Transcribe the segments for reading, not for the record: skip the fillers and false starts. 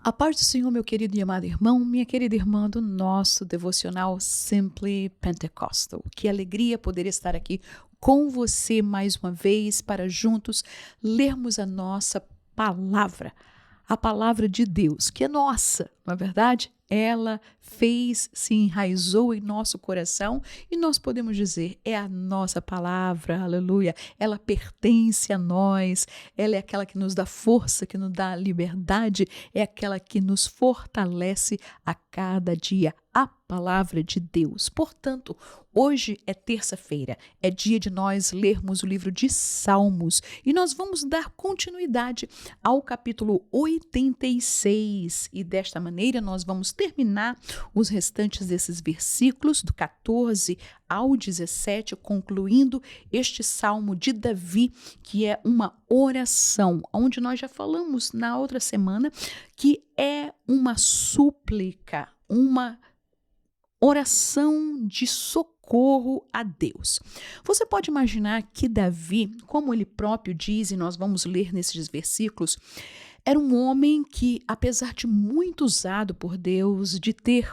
A paz do Senhor, meu querido e amado irmão, minha querida irmã do nosso devocional Simply Pentecostal. Que alegria poder estar aqui com você mais uma vez para juntos lermos a nossa palavra, a palavra de Deus, que é nossa, não é verdade? Ela se enraizou em nosso coração e nós podemos dizer, é a nossa palavra, aleluia. Ela pertence a nós, ela é aquela que nos dá força, que nos dá liberdade, é aquela que nos fortalece a cada dia. A palavra de Deus. Portanto, hoje é terça-feira, é dia de nós lermos o livro de Salmos e nós vamos dar continuidade ao capítulo 86 e desta maneira nós vamos terminar os restantes desses versículos do 14 ao 17, concluindo este salmo de Davi, que é uma oração, onde nós já falamos na outra semana que é uma súplica, uma oração de socorro a Deus. Você pode imaginar que Davi, como ele próprio diz, e nós vamos ler nesses versículos, era um homem que, apesar de muito usado por Deus, de ter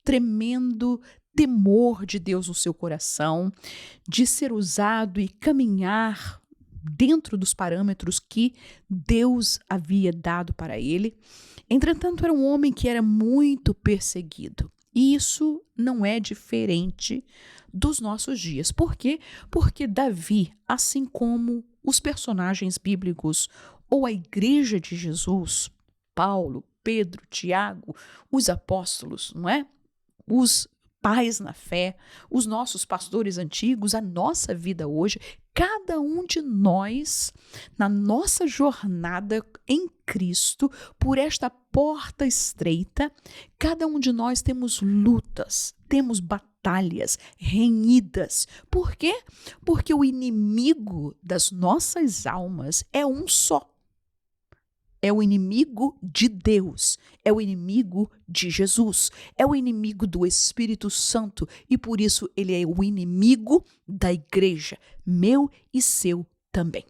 tremendo temor de Deus no seu coração, de ser usado e caminhar dentro dos parâmetros que Deus havia dado para ele. Entretanto, era um homem que era muito perseguido. E isso não é diferente dos nossos dias. Por quê? Porque Davi, assim como os personagens bíblicos ou a igreja de Jesus, Paulo, Pedro, Tiago, os apóstolos, não é? Os pais na fé, os nossos pastores antigos, a nossa vida hoje, cada um de nós, na nossa jornada em Cristo, por esta porta estreita, cada um de nós temos lutas, temos batalhas renhidas. Por quê? Porque o inimigo das nossas almas é um só. É o inimigo de Deus, é o inimigo de Jesus, é o inimigo do Espírito Santo e por isso ele é o inimigo da igreja, meu e seu também.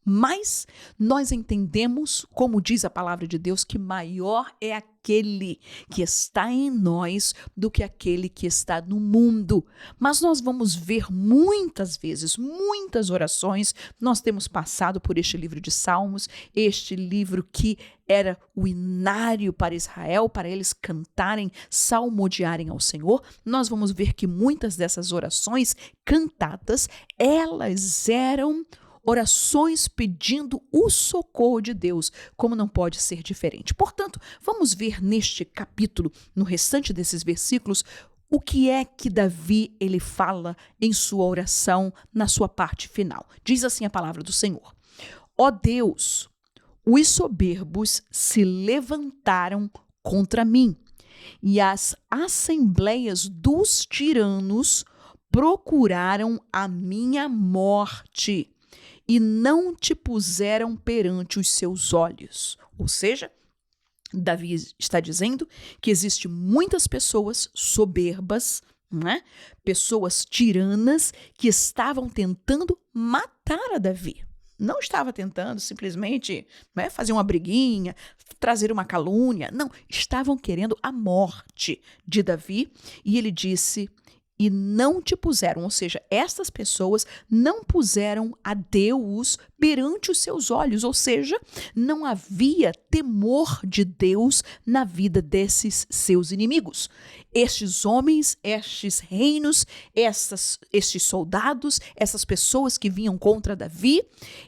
Mas nós entendemos, como diz a palavra de Deus, que maior é aquele que está em nós do que aquele que está no mundo. Mas nós vamos ver muitas vezes, muitas orações, nós temos passado por este livro de Salmos, este livro que era o inário para Israel, para eles cantarem, salmodiarem ao Senhor. Nós vamos ver que muitas dessas orações cantadas, elas eram orações pedindo o socorro de Deus, como não pode ser diferente. Portanto, vamos ver neste capítulo, no restante desses versículos, o que é que Davi ele fala em sua oração na sua parte final. Diz assim a palavra do Senhor: Ó Deus, os soberbos se levantaram contra mim, e as assembleias dos tiranos procuraram a minha morte e não te puseram perante os seus olhos. Ou seja, Davi está dizendo que existem muitas pessoas soberbas, né? Pessoas tiranas que estavam tentando matar a Davi. Não estava tentando simplesmente fazer uma briguinha, trazer uma calúnia. Não, estavam querendo a morte de Davi. E ele disse: e não te puseram, ou seja, estas pessoas não puseram a Deus perante os seus olhos, ou seja, não havia temor de Deus na vida desses seus inimigos. Estes homens, estes reinos, estes soldados, essas pessoas que vinham contra Davi,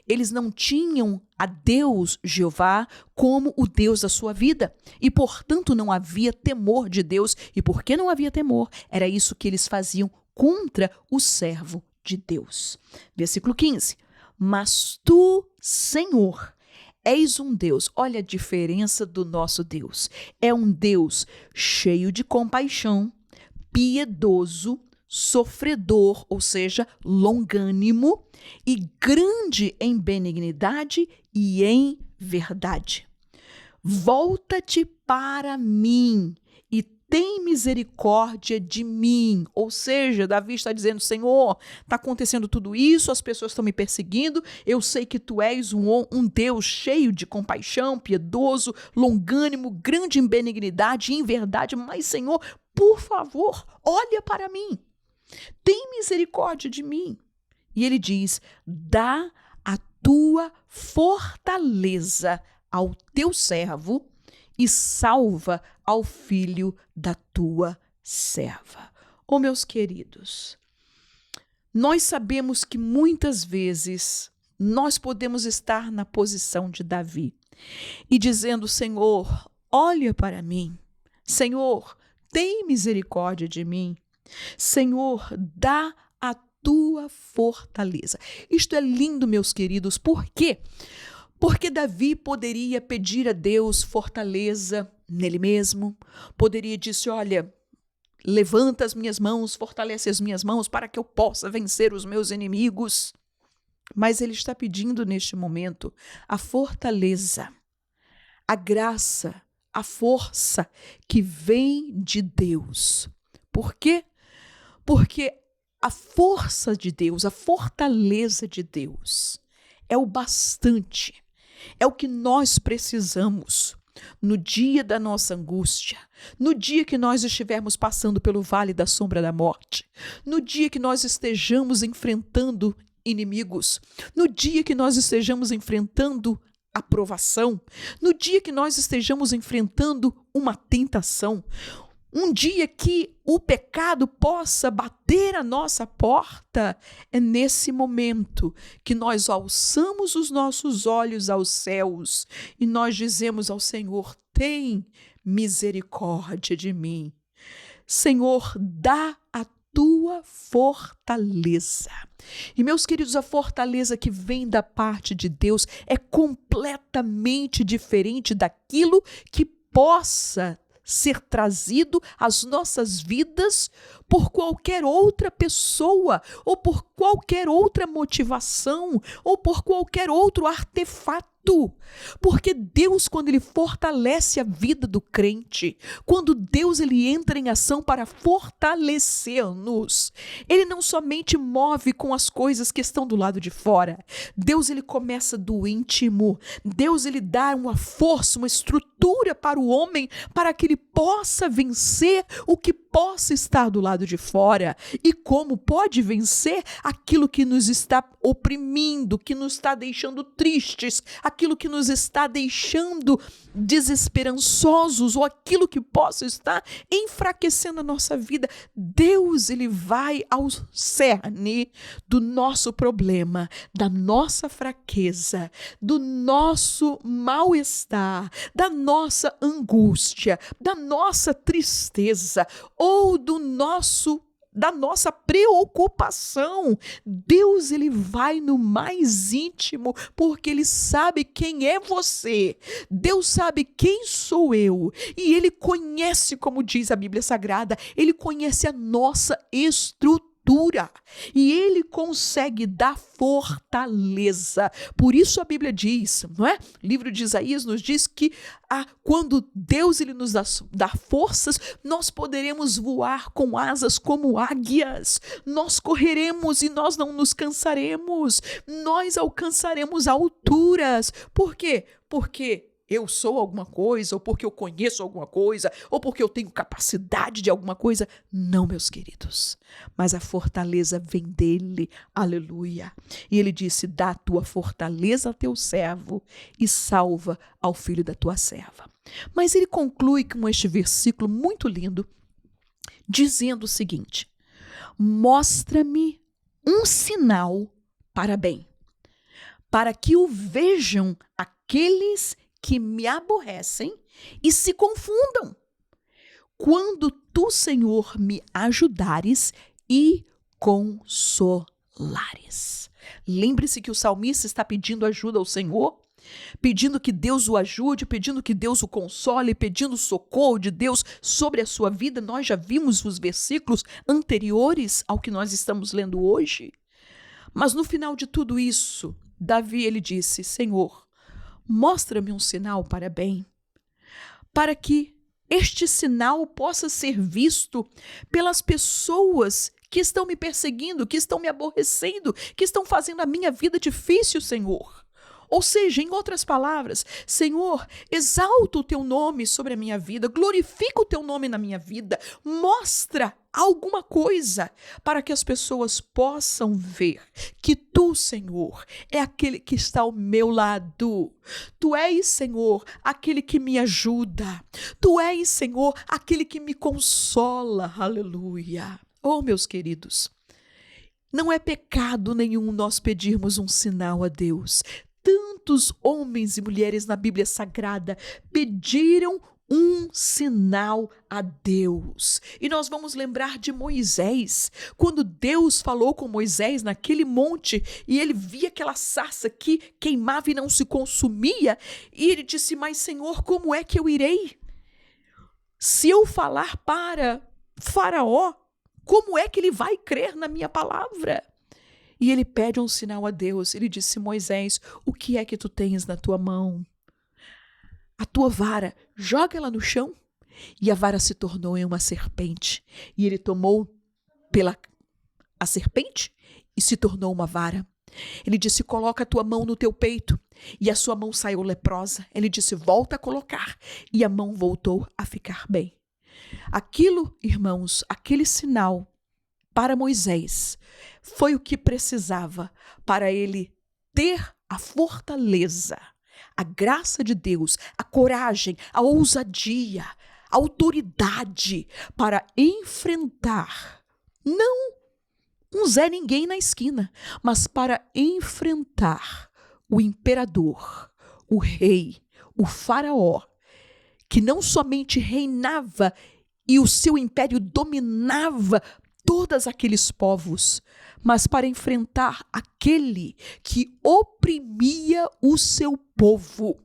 eles não tinham a Deus, Jeová, como o Deus da sua vida. E, portanto, não havia temor de Deus. E por que não havia temor? Era isso que eles faziam contra o servo de Deus. Versículo 15. Mas tu, Senhor, és um Deus. Olha a diferença do nosso Deus. É um Deus cheio de compaixão, piedoso, sofredor, ou seja, longânimo, e grande em benignidade e em verdade. Volta-te para mim e tem misericórdia de mim. Ou seja, Davi está dizendo, Senhor, está acontecendo tudo isso, as pessoas estão me perseguindo, eu sei que tu és um Deus cheio de compaixão, piedoso, longânimo, grande em benignidade e em verdade, mas, Senhor, por favor, olha para mim, tem misericórdia de mim. E ele diz, dá a tua fortaleza ao teu servo e salva ao filho da tua serva. Oh, meus queridos, nós sabemos que muitas vezes nós podemos estar na posição de Davi e dizendo, Senhor, olha para mim. Senhor, tem misericórdia de mim. Senhor, dá a tua fortaleza. Isto é lindo, meus queridos. Por quê? Porque Davi poderia pedir a Deus fortaleza nele mesmo, poderia dizer, olha, levanta as minhas mãos, fortalece as minhas mãos para que eu possa vencer os meus inimigos. Mas ele está pedindo neste momento a fortaleza, a graça, a força que vem de Deus. Por quê? Porque a força de Deus, a fortaleza de Deus é o bastante, é o que nós precisamos no dia da nossa angústia, no dia que nós estivermos passando pelo vale da sombra da morte, no dia que nós estejamos enfrentando inimigos, no dia que nós estejamos enfrentando a provação, no dia que nós estejamos enfrentando uma tentação, um dia que o pecado possa bater a nossa porta, é nesse momento que nós alçamos os nossos olhos aos céus e nós dizemos ao Senhor, tem misericórdia de mim. Senhor, dá a tua fortaleza. E, meus queridos, a fortaleza que vem da parte de Deus é completamente diferente daquilo que possa ser trazido às nossas vidas por qualquer outra pessoa, ou por qualquer outra motivação, ou por qualquer outro artefato. Porque Deus, quando Ele fortalece a vida do crente, quando Deus ele entra em ação para fortalecer-nos, Ele não somente move com as coisas que estão do lado de fora. Deus ele começa do íntimo. Deus ele dá uma força, uma estrutura para o homem, para que ele possa vencer o que possa estar do lado de fora. E como pode vencer aquilo que nos está oprimindo, que nos está deixando tristes, aquilo que nos está deixando desesperançosos, ou aquilo que possa estar enfraquecendo a nossa vida. Deus ele vai ao cerne do nosso problema, da nossa fraqueza, do nosso mal-estar, da nossa angústia, da nossa tristeza, ou da nossa preocupação. Deus ele vai no mais íntimo, porque ele sabe quem é você. Deus sabe quem sou eu. E ele conhece, como diz a Bíblia Sagrada, ele conhece a nossa estrutura. E ele consegue dar fortaleza. Por isso a Bíblia diz, não é? O livro de Isaías nos diz que quando Deus ele nos dá forças, nós poderemos voar com asas como águias. Nós correremos e nós não nos cansaremos. Nós alcançaremos alturas. Por quê? Porque eu sou alguma coisa, ou porque eu conheço alguma coisa, ou porque eu tenho capacidade de alguma coisa. Não, meus queridos. Mas a fortaleza vem dele. Aleluia. E ele disse, dá a tua fortaleza ao teu servo e salva ao filho da tua serva. Mas ele conclui com este versículo muito lindo, dizendo o seguinte, mostra-me um sinal para bem, para que o vejam aqueles que me aborrecem e se confundam, quando tu, Senhor, me ajudares e consolares. Lembre-se que o salmista está pedindo ajuda ao Senhor, pedindo que Deus o ajude, pedindo que Deus o console, pedindo socorro de Deus sobre a sua vida. Nós já vimos os versículos anteriores ao que nós estamos lendo hoje. Mas no final de tudo isso, Davi ele disse, Senhor, mostra-me um sinal para bem, para que este sinal possa ser visto pelas pessoas que estão me perseguindo, que estão me aborrecendo, que estão fazendo a minha vida difícil, Senhor. Ou seja, em outras palavras, Senhor, exalta o teu nome sobre a minha vida, glorifica o teu nome na minha vida, mostra alguma coisa para que as pessoas possam ver que tu, Senhor, é aquele que está ao meu lado. Tu és, Senhor, aquele que me ajuda. Tu és, Senhor, aquele que me consola. Aleluia. Oh, meus queridos, não é pecado nenhum nós pedirmos um sinal a Deus. Tantos homens e mulheres na Bíblia Sagrada pediram um sinal a Deus. E nós vamos lembrar de Moisés, quando Deus falou com Moisés naquele monte e ele via aquela sarça que queimava e não se consumia, e ele disse: mas Senhor, como é que eu irei? Se eu falar para Faraó, como é que ele vai crer na minha palavra? E ele pede um sinal a Deus. Ele disse: Moisés, o que é que tu tens na tua mão? A tua vara, joga ela no chão. E a vara se tornou em uma serpente. E ele tomou a serpente e se tornou uma vara. Ele disse: coloca a tua mão no teu peito. E a sua mão saiu leprosa. Ele disse: volta a colocar. E a mão voltou a ficar bem. Aquilo, irmãos, aquele sinal para Moisés foi o que precisava para ele ter a fortaleza, a graça de Deus, a coragem, a ousadia, a autoridade para enfrentar, não um Zé Ninguém na esquina, mas para enfrentar o imperador, o rei, o faraó, que não somente reinava e o seu império dominava todos aqueles povos, mas para enfrentar aquele que oprimia o seu povo,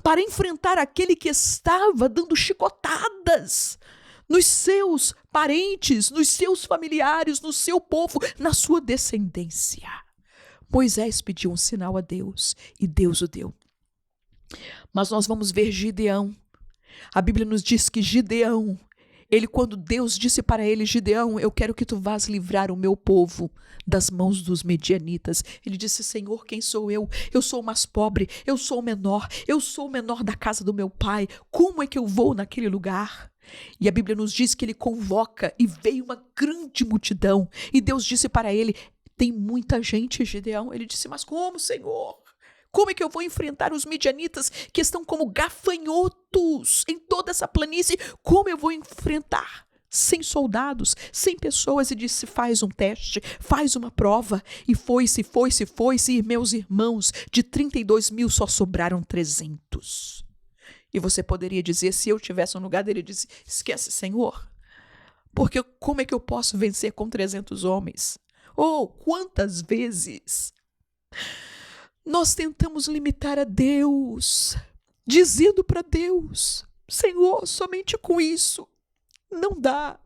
para enfrentar aquele que estava dando chicotadas nos seus parentes, nos seus familiares, no seu povo, na sua descendência. Moisés pediu um sinal a Deus e Deus o deu. Mas nós vamos ver Gideão. A Bíblia nos diz que Gideão, quando Deus disse para ele: Gideão, eu quero que tu vás livrar o meu povo das mãos dos medianitas. Ele disse: Senhor, quem sou eu? Eu sou o mais pobre, eu sou o menor da casa do meu pai. Como é que eu vou naquele lugar? E a Bíblia nos diz que ele convoca e veio uma grande multidão. E Deus disse para ele: tem muita gente, Gideão. Ele disse: mas como, Senhor? Como é que eu vou enfrentar os midianitas que estão como gafanhotos em toda essa planície? Como eu vou enfrentar? Sem soldados, sem pessoas. E disse: faz um teste, faz uma prova. E foi-se. E meus irmãos, de 32.000 só sobraram 300. E você poderia dizer, se eu tivesse no lugar dele, disse: esquece, Senhor. Porque como é que eu posso vencer com 300 homens? Oh, quantas vezes nós tentamos limitar a Deus, dizendo para Deus: Senhor, somente com isso não dá.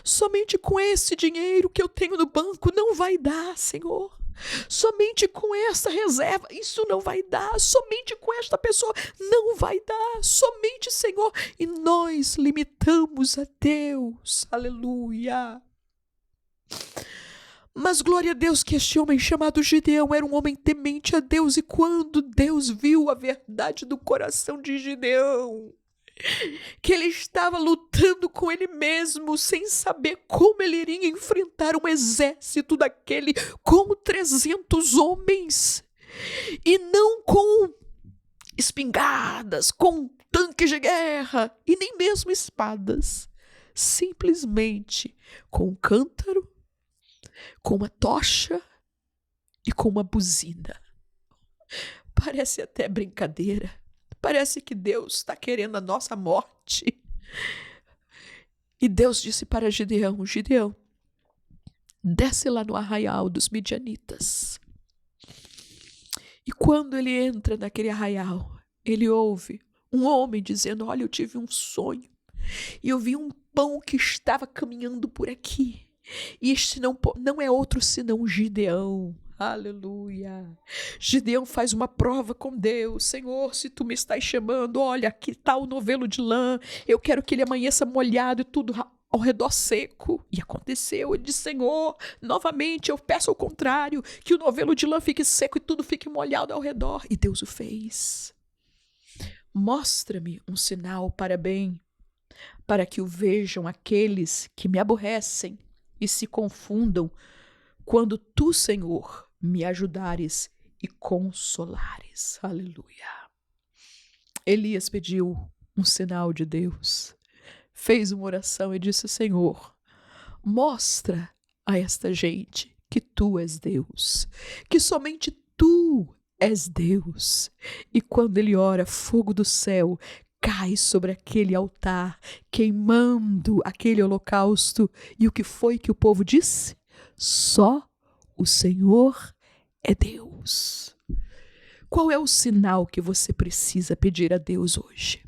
Somente com esse dinheiro que eu tenho no banco não vai dar, Senhor. Somente com essa reserva, isso não vai dar. Somente com esta pessoa, não vai dar. Somente, Senhor. E nós limitamos a Deus. Aleluia. Mas glória a Deus que este homem chamado Gideão era um homem temente a Deus. E quando Deus viu a verdade do coração de Gideão, que ele estava lutando com ele mesmo, sem saber como ele iria enfrentar um exército daquele com 300 homens, e não com espingardas, com tanques de guerra, e nem mesmo espadas, simplesmente com um cântaro, com uma tocha e com uma buzina. Parece até brincadeira. Parece que Deus está querendo a nossa morte. E Deus disse para Gideão: Gideão, desce lá no arraial dos midianitas. E quando ele entra naquele arraial, ele ouve um homem dizendo: olha, eu tive um sonho. E eu vi um pão que estava caminhando por aqui. E este não é outro senão Gideão. Aleluia. Gideão faz uma prova com Deus. Senhor, se tu me estás chamando, olha, aqui está o novelo de lã. Eu quero que ele amanheça molhado e tudo ao redor seco. E aconteceu. Ele disse: Senhor, novamente eu peço ao contrário, que o novelo de lã fique seco e tudo fique molhado ao redor. E Deus o fez. Mostra-me um sinal para bem, para que o vejam aqueles que me aborrecem e se confundam, quando tu, Senhor, me ajudares e consolares. Aleluia. Elias pediu um sinal de Deus, fez uma oração e disse: Senhor, mostra a esta gente que tu és Deus, que somente tu és Deus. E quando ele ora, fogo do céu cai sobre aquele altar, queimando aquele holocausto. E o que foi que o povo disse? Só o Senhor é Deus. Qual é o sinal que você precisa pedir a Deus hoje?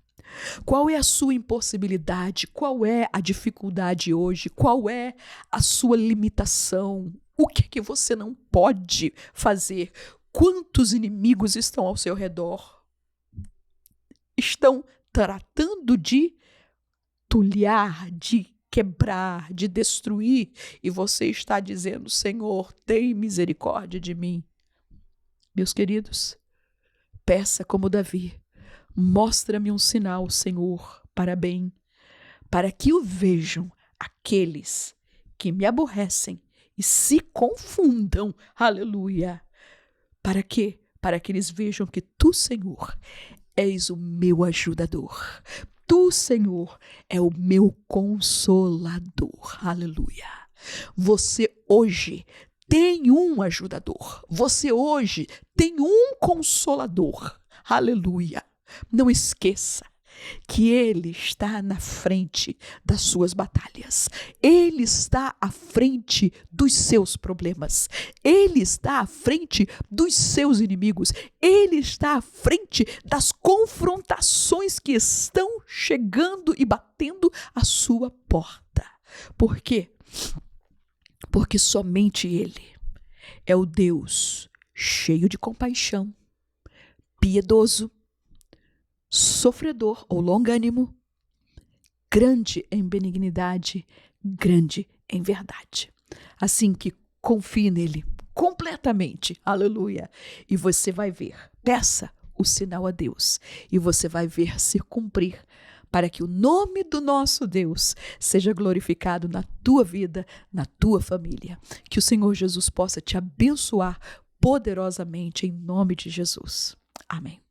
Qual é a sua impossibilidade? Qual é a dificuldade hoje? Qual é a sua limitação? O que é que você não pode fazer? Quantos inimigos estão ao seu redor? Estão tratando de tulhar, de quebrar, de destruir, e você está dizendo: Senhor, tem misericórdia de mim. Meus queridos, peça como Davi: mostra-me um sinal, Senhor, para bem, para que o vejam aqueles que me aborrecem e se confundam. Aleluia. Para quê? Para que eles vejam que tu, Senhor, és o meu ajudador. Tu, Senhor, é o meu consolador. Aleluia. Você hoje tem um ajudador. Você hoje tem um consolador. Aleluia. Não esqueça que Ele está na frente das suas batalhas. Ele está à frente dos seus problemas. Ele está à frente dos seus inimigos. Ele está à frente das confrontações que estão chegando e batendo à sua porta. Por quê? Porque somente Ele é o Deus cheio de compaixão, piedoso, sofredor ou longânimo, grande em benignidade, grande em verdade. Assim que confie nele completamente, aleluia, e você vai ver, peça o sinal a Deus, e você vai ver se cumprir, para que o nome do nosso Deus seja glorificado na tua vida, na tua família. Que o Senhor Jesus possa te abençoar poderosamente em nome de Jesus. Amém.